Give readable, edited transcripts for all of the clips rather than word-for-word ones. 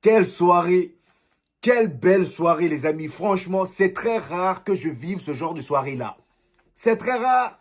Quelle soirée! Quelle belle soirée, les amis. Franchement, c'est très rare que je vive ce genre de soirée-là. C'est très rare.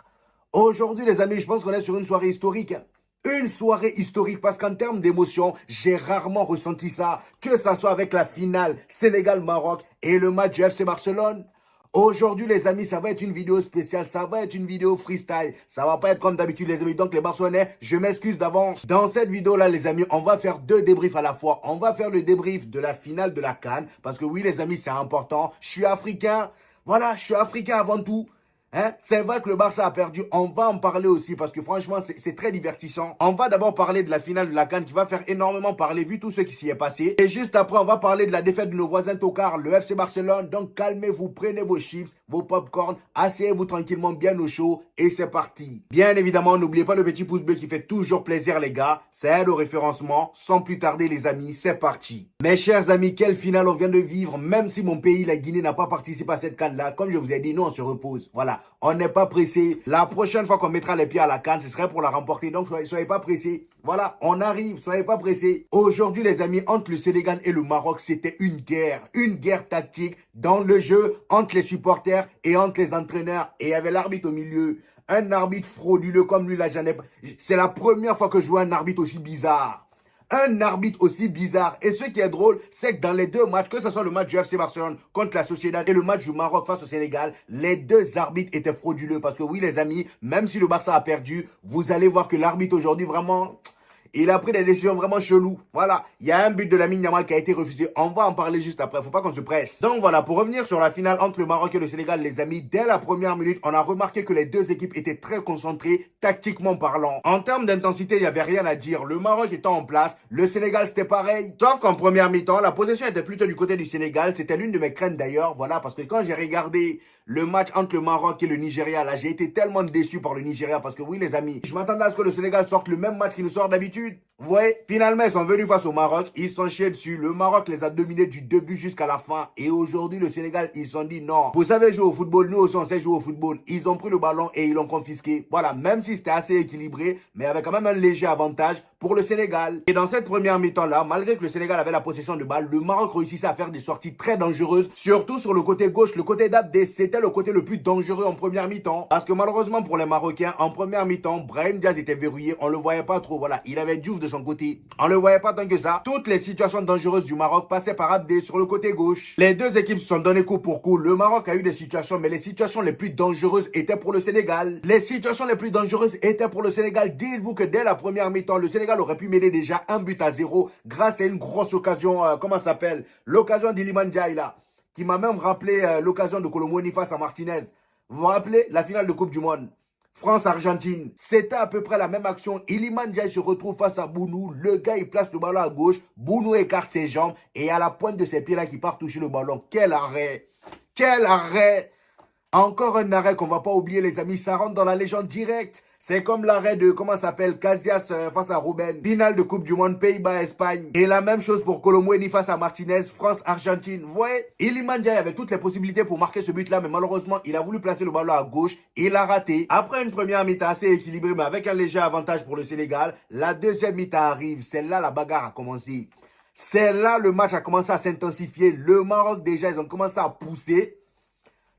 Aujourd'hui, les amis, je pense qu'on est sur une soirée historique, hein. Une soirée historique parce qu'en termes d'émotion, j'ai rarement ressenti ça. Que ça soit avec la finale Sénégal-Maroc et le match du FC Barcelone. Aujourd'hui, les amis, ça va être une vidéo spéciale, ça va être une vidéo freestyle. Ça va pas être comme d'habitude, les amis. Donc, les Barcelonais, je m'excuse d'avance. Dans cette vidéo-là, les amis, on va faire deux débriefs à la fois. On va faire le débrief de la finale de la CAN. Parce que oui, les amis, c'est important. Je suis africain. Voilà, je suis africain avant tout. Hein? C'est vrai que le Barça a perdu, on va en parler aussi parce que franchement c'est très divertissant. On va d'abord parler de la finale de la CAN qui va faire énormément parler vu tout ce qui s'y est passé. Et juste après on va parler de la défaite de nos voisins tocards, le FC Barcelone. Donc calmez-vous, prenez vos chips, vos popcorn, asseyez-vous tranquillement bien au chaud et c'est parti. Bien évidemment n'oubliez pas le petit pouce bleu qui fait toujours plaisir les gars, ça aide au référencement. Sans plus tarder les amis, c'est parti. Mes chers amis, quelle finale on vient de vivre, même si mon pays, la Guinée, n'a pas participé à cette CAN là. Comme je vous ai dit, nous on se repose, voilà. On n'est pas pressé. La prochaine fois qu'on mettra les pieds à la CAN, ce serait pour la remporter. Donc, soyez pas pressés. Voilà, on arrive. Soyez pas pressés. Aujourd'hui, les amis, entre le Sénégal et le Maroc, c'était une guerre. Une guerre tactique dans le jeu entre les supporters et entre les entraîneurs. Et il y avait l'arbitre au milieu. Un arbitre frauduleux comme lui, là, j'en ai pas. C'est la première fois que je vois un arbitre aussi bizarre. Un arbitre aussi bizarre. Et ce qui est drôle, c'est que dans les deux matchs, que ce soit le match du FC Barcelone contre la Sociedad et le match du Maroc face au Sénégal, les deux arbitres étaient frauduleux. Parce que oui, les amis, même si le Barça a perdu, vous allez voir que l'arbitre aujourd'hui, vraiment, il a pris des décisions vraiment cheloues. Voilà, il y a un but de Lamine Yamal qui a été refusé. On va en parler juste après, faut pas qu'on se presse. Donc voilà, pour revenir sur la finale entre le Maroc et le Sénégal, les amis, dès la première minute, on a remarqué que les deux équipes étaient très concentrées, tactiquement parlant. En termes d'intensité, il n'y avait rien à dire. Le Maroc étant en place, le Sénégal c'était pareil. Sauf qu'en première mi-temps, la possession était plutôt du côté du Sénégal. C'était l'une de mes craintes d'ailleurs, voilà, parce que quand j'ai regardé le match entre le Maroc et le Nigeria, là, j'ai été tellement déçu par le Nigeria parce que oui, les amis, je m'attendais à ce que le Sénégal sorte le même match qu'il nous sort d'habitude. Vous voyez, finalement, ils sont venus face au Maroc, ils sont chiés dessus. Le Maroc les a dominés du début jusqu'à la fin. Et aujourd'hui, le Sénégal, ils se sont dit non. Vous savez jouer au football, nous aussi on sait jouer au football. Ils ont pris le ballon et ils l'ont confisqué. Voilà, même si c'était assez équilibré, mais avec quand même un léger avantage pour le Sénégal. Et dans cette première mi-temps-là, malgré que le Sénégal avait la possession de balle, le Maroc réussissait à faire des sorties très dangereuses, surtout sur le côté gauche. Le côté d'Abdé, c'était le côté le plus dangereux en première mi-temps. Parce que malheureusement pour les Marocains, en première mi-temps, Brahim Diaz était verrouillé. On le voyait pas trop. Voilà, il avait Diouf de son côté. On le voyait pas tant que ça. Toutes les situations dangereuses du Maroc passaient par Abdé sur le côté gauche. Les deux équipes se sont donné coup pour coup. Le Maroc a eu des situations, mais les situations les plus dangereuses étaient pour le Sénégal. Les situations les plus dangereuses étaient pour le Sénégal. Dites-vous que dès la première mi-temps, le Sénégal aurait pu mener déjà 1-0 grâce à une grosse occasion, comment ça s'appelle? L'occasion d'Iliman Ndiaye là, qui m'a même rappelé l'occasion de Colomoni face à Martinez. Vous vous rappelez la finale de Coupe du Monde? France-Argentine, c'était à peu près la même action. Iliman Ndiaye se retrouve face à Bounou. Le gars, il place le ballon à gauche. Bounou écarte ses jambes. Et à la pointe de ses pieds là, qui part toucher le ballon. Quel arrêt! Quel arrêt! Encore un arrêt qu'on va pas oublier, les amis. Ça rentre dans la légende directe. C'est comme l'arrêt de, comment ça s'appelle, Casillas face à Ruben. Finale de Coupe du Monde, Pays-Bas-Espagne. Et la même chose pour Colomboeni face à Martinez, France-Argentine. Vous voyez, Iliman Ndiaye avait toutes les possibilités pour marquer ce but-là, mais malheureusement, il a voulu placer le ballon à gauche. Il a raté. Après une première mi-temps assez équilibrée, mais avec un léger avantage pour le Sénégal, la deuxième mi-temps arrive. C'est là la bagarre a commencé. C'est là le match a commencé à s'intensifier. Le Maroc, déjà, ils ont commencé à pousser.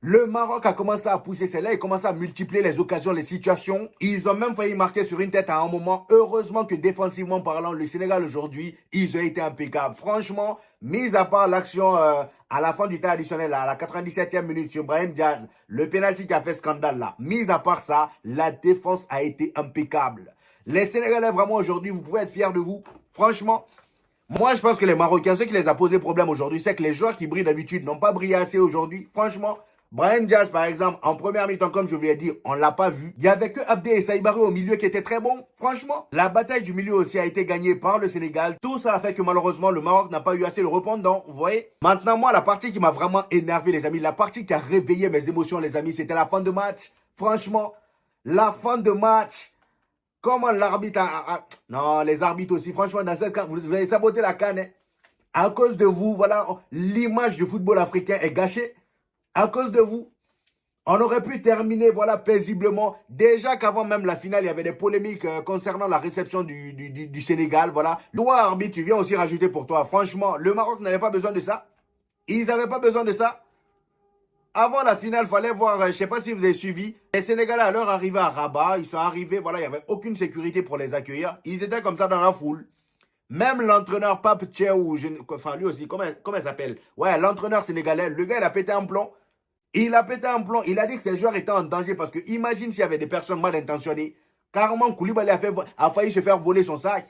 Le Maroc a commencé à pousser, c'est là, ils commencent à multiplier les occasions, les situations. Ils ont même failli marquer sur une tête à un moment. Heureusement que défensivement parlant, le Sénégal aujourd'hui, ils ont été impeccables. Franchement, mis à part l'action à la fin du temps additionnel, à la 97e minute sur Brahim Diaz, le penalty qui a fait scandale là, mis à part ça, la défense a été impeccable. Les Sénégalais, vraiment aujourd'hui, vous pouvez être fiers de vous. Franchement, moi, je pense que les Marocains, ce qui les a posé problème aujourd'hui, c'est que les joueurs qui brillent d'habitude n'ont pas brillé assez aujourd'hui. Franchement, Brahim Diaz, par exemple, en première mi-temps, comme je vous l'ai dit, on ne l'a pas vu. Il n'y avait que Abdé et Saïbari au milieu qui étaient très bons. Franchement, la bataille du milieu aussi a été gagnée par le Sénégal. Tout ça a fait que malheureusement, le Maroc n'a pas eu assez de répondants. Vous voyez? Maintenant, moi, la partie qui m'a vraiment énervé, les amis, la partie qui a réveillé mes émotions, les amis, c'était la fin de match. Franchement, la fin de match. Comment l'arbitre Non, les arbitres aussi, franchement, dans cette CAN, vous avez saboté la CAN. Hein. À cause de vous, voilà, l'image du football africain est gâchée. À cause de vous. On aurait pu terminer voilà, paisiblement. Déjà qu'avant même la finale, il y avait des polémiques concernant la réception du Sénégal. Voilà. Toi, arbitre, tu viens aussi rajouter pour toi. Franchement, le Maroc n'avait pas besoin de ça. Ils n'avaient pas besoin de ça. Avant la finale, il fallait voir, je ne sais pas si vous avez suivi, les Sénégalais à leur arrivée à Rabat, ils sont arrivés, voilà, il n'y avait aucune sécurité pour les accueillir. Ils étaient comme ça dans la foule. Même l'entraîneur Pape Tchèou, enfin lui aussi, comment il s'appelle? Ouais, l'entraîneur sénégalais, le gars, il a pété un plomb. Il a pété un plomb. Il a dit que ses joueurs étaient en danger parce que imagine s'il y avait des personnes mal intentionnées. Carrément, Koulibaly a failli se faire voler son sac.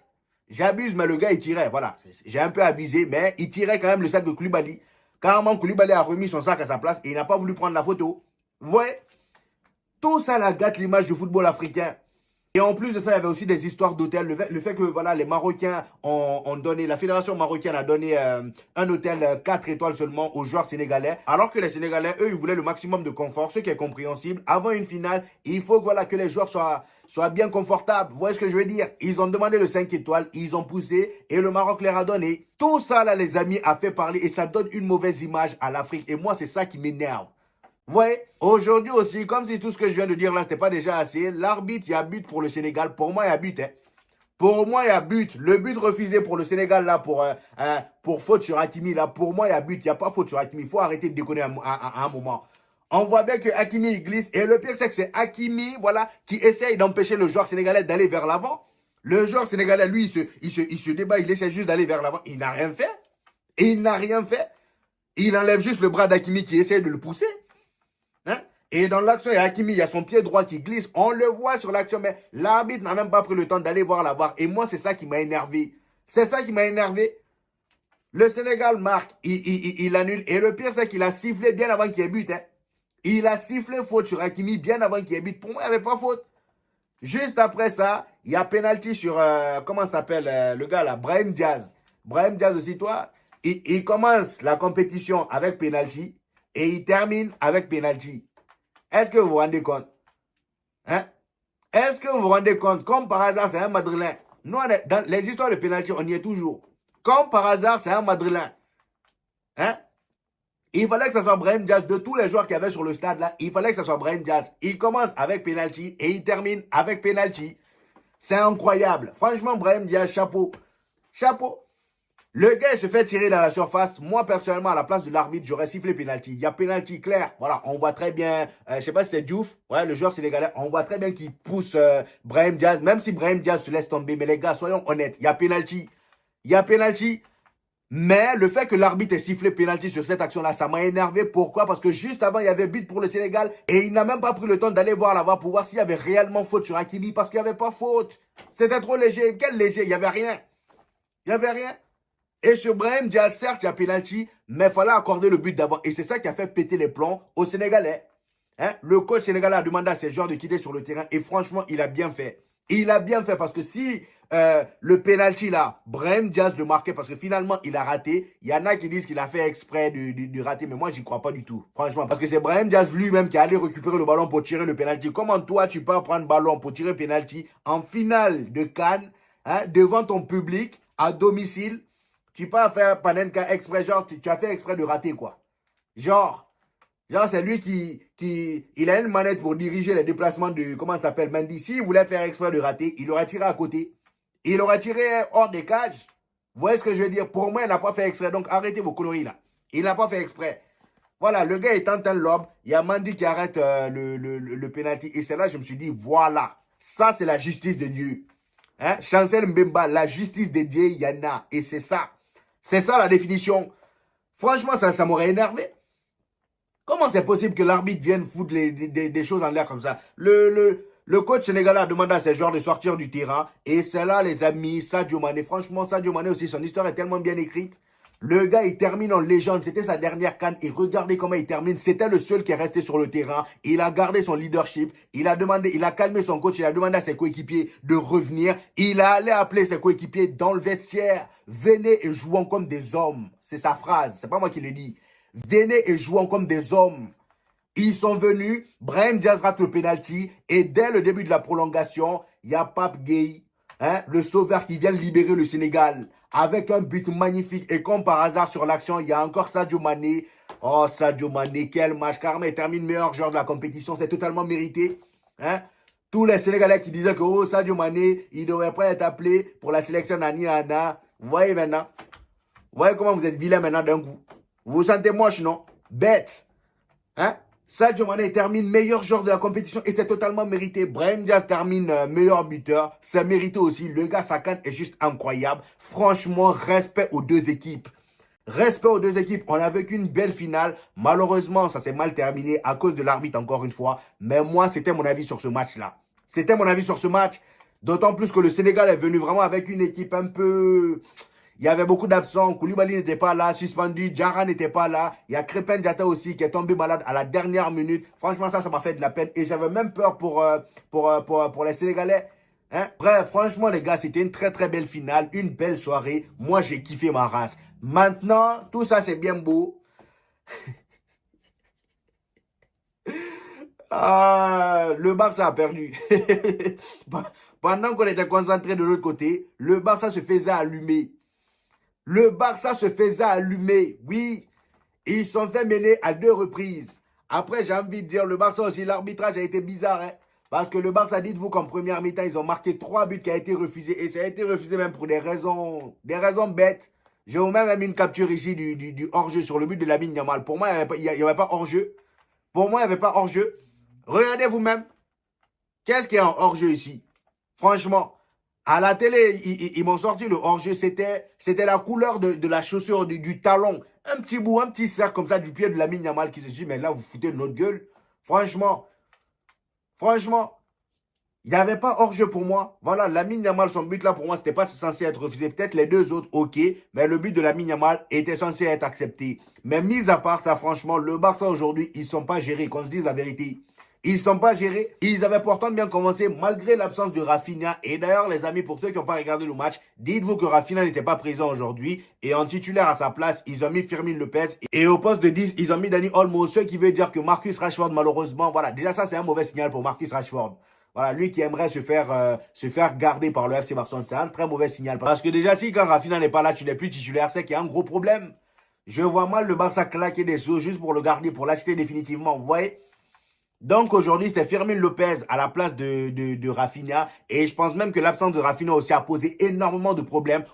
J'abuse, mais le gars, il tirait. Voilà, j'ai un peu abusé, mais il tirait quand même le sac de Koulibaly. Carrément, Koulibaly a remis son sac à sa place et il n'a pas voulu prendre la photo. Vous voyez? Tout ça la gâte l'image du football africain. Et en plus de ça, il y avait aussi des histoires d'hôtels. Le fait que voilà, les Marocains ont donné, la fédération marocaine a donné un hôtel 4 étoiles seulement aux joueurs sénégalais. Alors que les Sénégalais, eux, ils voulaient le maximum de confort, ce qui est compréhensible. Avant une finale, il faut voilà, que les joueurs soient bien confortables. Vous voyez ce que je veux dire? Ils ont demandé le 5 étoiles, ils ont poussé et le Maroc leur a donné. Tout ça, là, les amis, a fait parler et ça donne une mauvaise image à l'Afrique. Et moi, c'est ça qui m'énerve. Ouais, aujourd'hui aussi, comme si tout ce que je viens de dire là, c'était pas déjà assez, l'arbitre, il y a but pour le Sénégal. Pour moi, il y a but. Hein. Pour moi, il y a but. Le but refusé pour le Sénégal, là, pour faute sur Hakimi, là, pour moi, il y a but. Il n'y a pas faute sur Hakimi. Il faut arrêter de déconner à un moment. On voit bien que Hakimi, il glisse. Et le pire, c'est que c'est Hakimi, voilà, qui essaye d'empêcher le joueur sénégalais d'aller vers l'avant. Le joueur sénégalais, lui, il se débat, il essaie juste d'aller vers l'avant. Il n'a rien fait. Et il n'a rien fait. Il enlève juste le bras d'Hakimi qui essaie de le pousser. Hein? Et dans l'action, il y a Hakimi, il y a son pied droit qui glisse. On le voit sur l'action, mais l'arbitre n'a même pas pris le temps d'aller voir la VAR. Et moi, c'est ça qui m'a énervé. C'est ça qui m'a énervé. Le Sénégal marque, il annule. Et le pire, c'est qu'il a sifflé bien avant qu'il y ait but. Hein. Il a sifflé faute sur Hakimi bien avant qu'il y ait but. Pour moi, il n'y avait pas faute. Juste après ça, il y a pénalty sur, comment s'appelle le gars là, Brahim Diaz. Brahim Diaz aussi, toi, il commence la compétition avec pénalty. Et il termine avec pénalty. Est-ce que vous vous rendez compte? Hein? Est-ce que vous vous rendez compte? Comme par hasard, c'est un Madrilène. Nous, dans les histoires de pénalty, on y est toujours. Comme par hasard, c'est un Madrilène. Hein? Il fallait que ce soit Brahim Diaz. De tous les joueurs qu'il y avait sur le stade, là, il fallait que ce soit Brahim Diaz. Il commence avec pénalty et il termine avec pénalty. C'est incroyable. Franchement, Brahim Diaz, chapeau. Chapeau. Le gars, il se fait tirer dans la surface. Moi, personnellement, à la place de l'arbitre, j'aurais sifflé pénalty. Il y a pénalty clair. Voilà, on voit très bien, je ne sais pas si c'est Diouf, ouais, le joueur sénégalais, on voit très bien qu'il pousse Brahim Diaz, même si Brahim Diaz se laisse tomber. Mais les gars, soyons honnêtes, il y a pénalty. Il y a pénalty. Mais le fait que l'arbitre ait sifflé pénalty sur cette action-là, ça m'a énervé. Pourquoi? Parce que juste avant, il y avait but pour le Sénégal et il n'a même pas pris le temps d'aller voir la VAR pour voir s'il y avait réellement faute sur Hakimi parce qu'il n'y avait pas faute. C'était trop léger. Quel léger? Il n'y avait rien. Il n'y avait rien. Et sur Brahim Diaz, certes, il y a pénalty, mais il fallait accorder le but d'avant. Et c'est ça qui a fait péter les plombs aux Sénégalais. Hein? Le coach sénégalais a demandé à ses joueurs de quitter sur le terrain. Et franchement, il a bien fait. Il a bien fait parce que si le pénalty là, Brahim Diaz le marquait parce que finalement, il a raté. Il y en a qui disent qu'il a fait exprès de rater. Mais moi, j'y crois pas du tout. Franchement, parce que c'est Brahim Diaz lui-même qui est allé récupérer le ballon pour tirer le pénalty. Comment toi, tu peux prendre le ballon pour tirer pénalty en finale de CAN, hein, devant ton public, à domicile? Tu peux faire Panenka exprès, genre, tu as fait exprès de rater, quoi. Genre c'est lui il a une manette pour diriger les déplacements de, comment ça s'appelle, Mendy. S'il voulait faire exprès de rater, il aurait tiré à côté. Il aurait tiré hors des cages. Vous voyez ce que je veux dire? Pour moi, il n'a pas fait exprès. Donc, arrêtez vos conneries, là. Il n'a pas fait exprès. Voilà, le gars, il tente un lob. Il y a Mendy qui arrête le penalty. Et c'est là que je me suis dit, voilà. Ça, c'est la justice de Dieu. Hein? Chancel Mbemba, la justice de Dieu, il y en a. Et c'est ça. C'est ça la définition. Franchement, ça m'aurait énervé. Comment c'est possible que l'arbitre vienne foutre des choses en l'air comme ça? Le coach sénégalais a demandé à ses joueurs de sortir du terrain. Et c'est là, les amis, Sadio Mané. Franchement, Sadio Mané aussi, son histoire est tellement bien écrite. Le gars, il termine en légende. C'était sa dernière CAN. Et regardez comment il termine. C'était le seul qui est resté sur le terrain. Il a gardé son leadership. Il a calmé son coach. Il a demandé à ses coéquipiers de revenir. Il a allé appeler ses coéquipiers dans le vestiaire. Venez et jouons comme des hommes. C'est sa phrase. C'est pas moi qui l'ai dit. Venez et jouons comme des hommes. Ils sont venus. Brahim Diaz rate le penalty. Et dès le début de la prolongation, il y a Pape Gueye, hein, le sauveur qui vient libérer le Sénégal avec un but magnifique. Et comme par hasard sur l'action, il y a encore Sadio Mané. Oh, Sadio Mané, quel match. Carrément, il termine meilleur joueur de la compétition. C'est totalement mérité. Hein? Tous les Sénégalais qui disaient que oh, Sadio Mané, il ne devrait pas être appelé pour la sélection Nani Ana. Vous voyez maintenant? Vous voyez comment vous êtes vilain maintenant d'un coup? Vous vous sentez moche, non? Bête. Hein? Sadio Mané termine meilleur joueur de la compétition et c'est totalement mérité. Brahim Diaz termine meilleur buteur. C'est mérité aussi. Le gars, sa canne est juste incroyable. Franchement, respect aux deux équipes. Respect aux deux équipes. On a vécu une belle finale. Malheureusement, ça s'est mal terminé à cause de l'arbitre encore une fois. Mais moi, c'était mon avis sur ce match-là. C'était mon avis sur ce match. D'autant plus que le Sénégal est venu vraiment avec une équipe un peu... Il y avait beaucoup d'absents. Koulibaly n'était pas là, suspendu. Diarra n'était pas là. Il y a Crépin Diatta aussi qui est tombé malade à la dernière minute. Franchement, ça m'a fait de la peine. Et j'avais même peur pour les Sénégalais. Hein? Bref, franchement, les gars, c'était une très très belle finale. Une belle soirée. Moi, j'ai kiffé ma race. Maintenant, tout ça, c'est bien beau. Ah, le Barça a perdu. Pendant qu'on était concentré de l'autre côté, le Barça se faisait allumer. Le Barça se faisait allumer, oui. Ils se sont fait mener à 2 reprises. Après, j'ai envie de dire, le Barça aussi, l'arbitrage a été bizarre. Hein? Parce que le Barça, dites-vous qu'en première mi-temps, ils ont marqué 3 buts qui ont été refusés. Et ça a été refusé même pour des raisons bêtes. J'ai même mis une capture ici du hors-jeu sur le but de Lamine Yamal. Pour moi, il n'y avait pas hors-jeu. Pour moi, il n'y avait pas hors-jeu. Regardez vous-même. Qu'est-ce qu'il y a en hors-jeu ici? Franchement. À la télé, ils m'ont sorti le hors-jeu. C'était la couleur de la chaussure, du talon. Un petit bout, un petit cercle comme ça du pied de Lamine Yamal qui se dit, mais là, vous foutez de notre gueule. Franchement, il n'y avait pas hors-jeu pour moi. Voilà, Lamine Yamal, son but là, pour moi, c'était pas censé être refusé. Peut-être les deux autres, ok. Mais le but de Lamine Yamal était censé être accepté. Mais mis à part ça, franchement, le Barça aujourd'hui, ils ne sont pas gérés, qu'on se dise la vérité. Ils ne sont pas gérés. Ils avaient pourtant bien commencé malgré l'absence de Rafinha. Et d'ailleurs, les amis, pour ceux qui n'ont pas regardé le match, dites-vous que Rafinha n'était pas présent aujourd'hui. Et en titulaire à sa place, ils ont mis Firmine Lopez. Et au poste de 10, ils ont mis Dani Olmo. Ce qui veut dire que Marcus Rashford, malheureusement, voilà. Déjà, ça, c'est un mauvais signal pour Marcus Rashford. Voilà, lui qui aimerait se faire garder par le FC Barcelone, c'est un très mauvais signal. Parce que déjà, si quand Rafinha n'est pas là, tu n'es plus titulaire, c'est qu'il y a un gros problème. Je vois mal le Barça claquer des sous juste pour le garder, pour l'acheter définitivement. Vous voyez? Donc aujourd'hui, c'était Firmine Lopez à la place de Rafinha. Et je pense même que l'absence de Rafinha aussi a posé énormément de problèmes